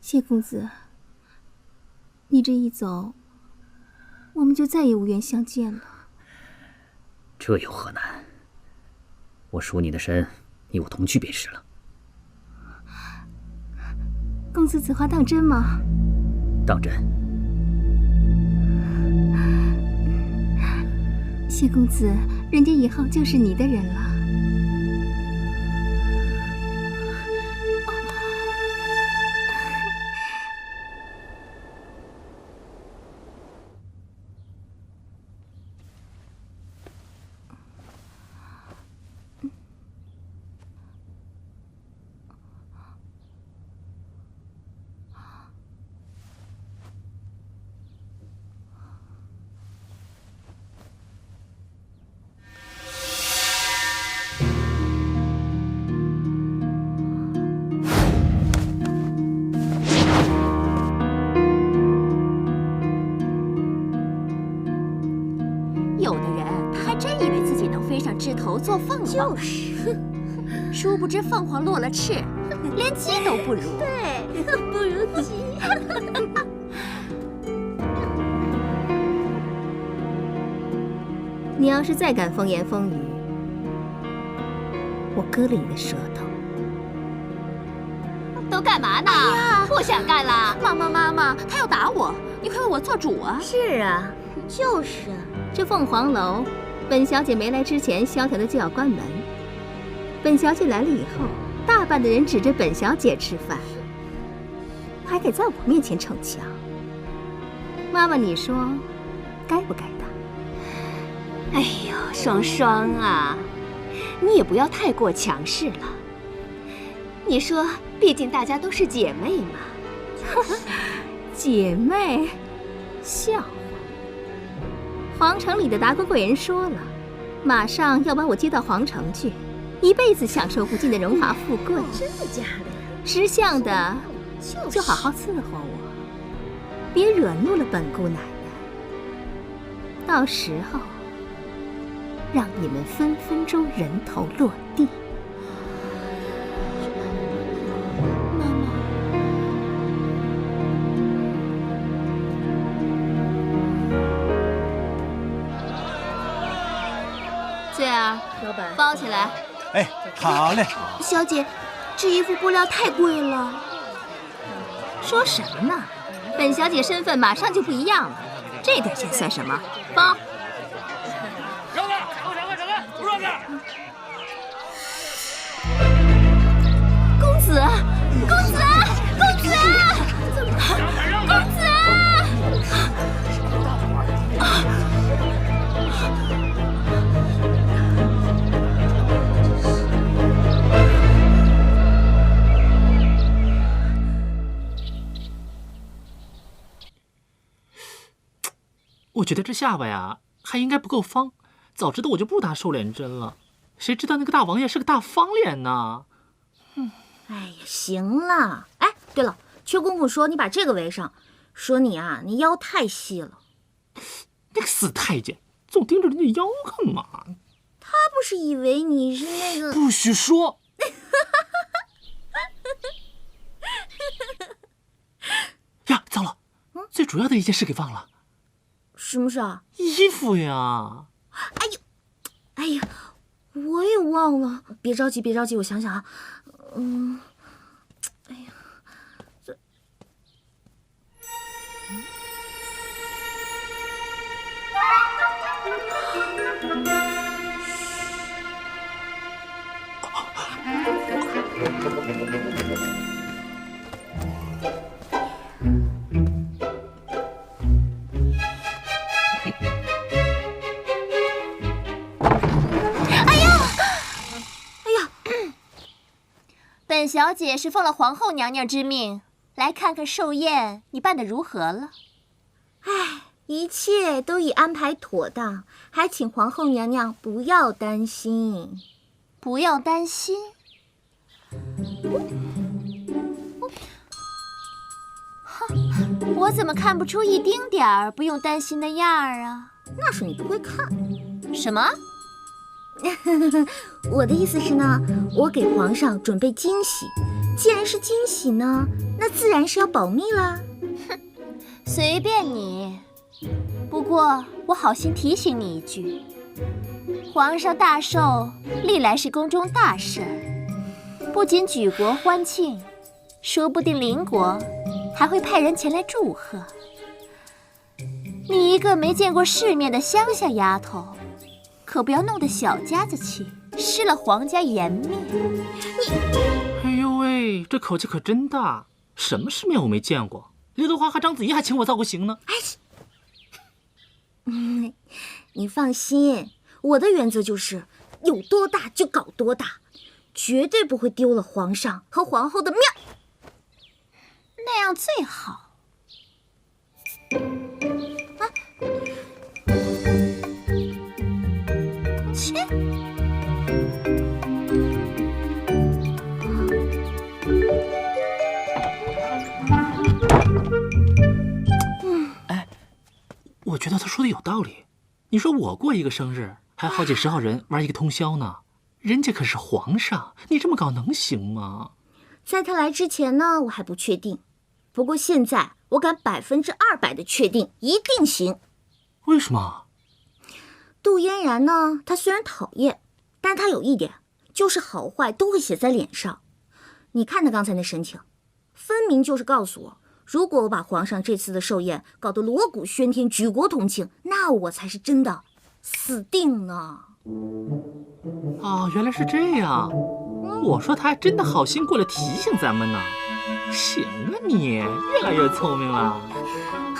谢公子，你这一走，我们就再也无缘相见了。这有何难？我赎你的身，你我同去便是了。公子此话当真吗？当真。谢公子，人家以后就是你的人了。有的人他还真以为自己能飞上枝头做凤凰，就是，殊不知凤凰落了翅，连鸡都不如。对，不如鸡。你要是再敢风言风语，我割了你的舌头。都干嘛呢？哎呀，不想干了。妈妈，他要打我，你快为我做主啊！是啊，就是。这凤凰楼，本小姐没来之前，萧条的就要关门。本小姐来了以后，大半的人指着本小姐吃饭，还敢在我面前逞强。妈妈，你说该不该的？哎呦，双双啊，你也不要太过强势了。你说，毕竟大家都是姐妹嘛。姐妹，笑话。皇城里的达官贵人说了，马上要把我接到皇城去，一辈子享受不尽的荣华富贵。真的假的？识相的就好好伺候我，别惹怒了本姑奶奶。到时候让你们分分钟人头落地。妈妈，翠儿，老板，包起来。哎，好嘞。小姐，这衣服布料太贵了。说什么呢？本小姐身份马上就不一样了，这点钱算什么？包。让开，让开，不让开！公子，公子，公子，公子！我觉得这下巴呀还应该不够方，早知道我就不打瘦脸针了。谁知道那个大王爷是个大方脸呢？哎呀，行了。哎，对了，薛公公说你把这个围上，说你啊，你腰太细了。那个死太监总盯着人家腰干嘛？他不是以为你是那个……不许说！呀，糟了，最主要的一件事给忘了。什么事啊？衣服呀！哎呀，我也忘了。别着急，别着急，我想想啊。哎呀，这……本小姐是奉了皇后娘娘之命，来看看寿宴你办得如何了。哎，一切都已安排妥当，还请皇后娘娘不要担心。不要担心。哼，我怎么看不出一丁点儿不用担心的样儿啊？那是你不会看。什么？我的意思是呢，我给皇上准备惊喜，既然是惊喜呢，那自然是要保密啦。哼，随便你。不过我好心提醒你一句，皇上大寿历来是宫中大事，不仅举国欢庆，说不定邻国还会派人前来祝贺。你一个没见过世面的乡下丫头，可不要弄得小家子气，失了皇家颜面。哎呦喂，这口气可真大！什么世面我没见过？刘德华和章子怡还请我造过型呢。你放心，我的原则就是有多大就搞多大，绝对不会丢了皇上和皇后的面。那样最好。切！我觉得他说的有道理。你说我过一个生日，还好几十号人玩一个通宵呢，人家可是皇上，你这么搞能行吗？在他来之前呢，我还不确定，不过现在我敢200%的确定，一定行。为什么？杜嫣然呢，她虽然讨厌，但她有一点，就是好坏都会写在脸上。你看她刚才那神情，分明就是告诉我，如果我把皇上这次的寿宴搞得锣鼓喧天、举国同庆，那我才是真的死定了。哦，原来是这样。我说他还真的好心过来提醒咱们呢。行啊，你越来越聪明了。哼，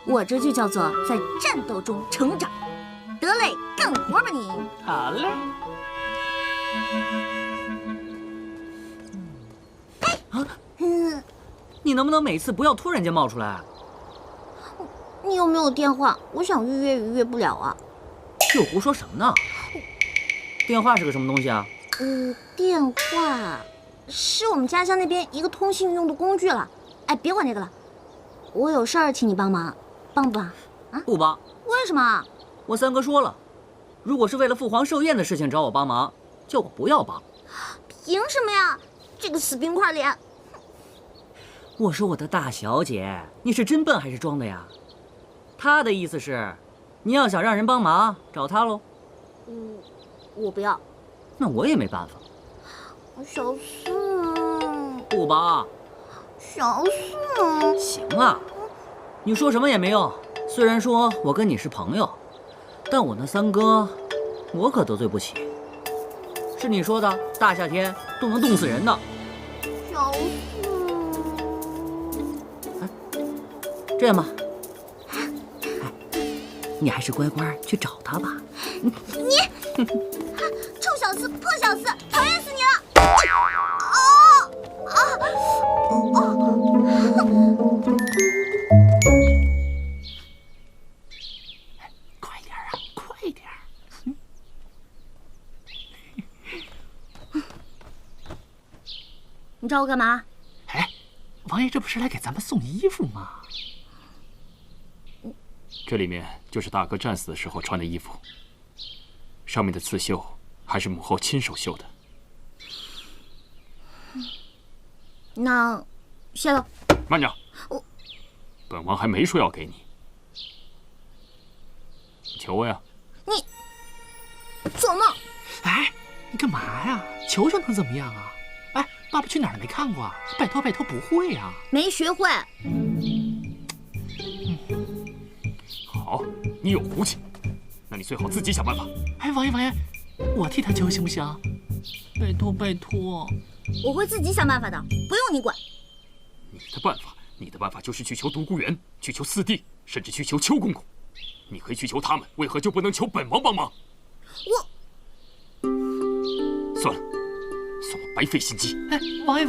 我这就叫做在战斗中成长。得嘞，干活吧你。好嘞。你能不能每次不要突然间冒出来？你有没有电话？我想预约不了啊。又胡说什么呢？电话是个什么东西啊？电话是我们家乡那边一个通信用的工具了。哎，别管这个了，我有事儿请你帮忙，帮不帮？啊？不帮。为什么？我三哥说了，如果是为了父皇寿宴的事情找我帮忙，叫我不要帮。凭什么呀？这个死冰块脸！我说我的大小姐，你是真笨还是装的呀？他的意思是，你要想让人帮忙，找他喽。我不要。那我也没办法。小四，不帮。小四，行了，你说什么也没用。虽然说我跟你是朋友，但我那三哥，我可得罪不起。是你说的，大夏天都能冻死人的。小四，这样吧，你还是乖乖去找他吧。你，臭小四，破小四，讨厌死你了！找我干嘛？哎，王爷这不是来给咱们送衣服吗？这里面就是大哥战死的时候穿的衣服，上面的刺绣还是母后亲手绣的。那，谢了。慢着，本王还没说要给你，求我呀！你怎么？哎，你干嘛呀？求求能怎么样啊？哎，《爸爸去哪儿》没看过啊？拜托拜托，不会呀？没学会。好，你有骨气，那你最好自己想办法。哎，王爷，我替他求行不行？拜托拜托。我会自己想办法的，不用你管。你的办法就是去求独孤园，去求四弟，甚至去求邱公公。你可以去求他们，为何就不能求本王帮忙？算了，算我白费心机。哎，王爷，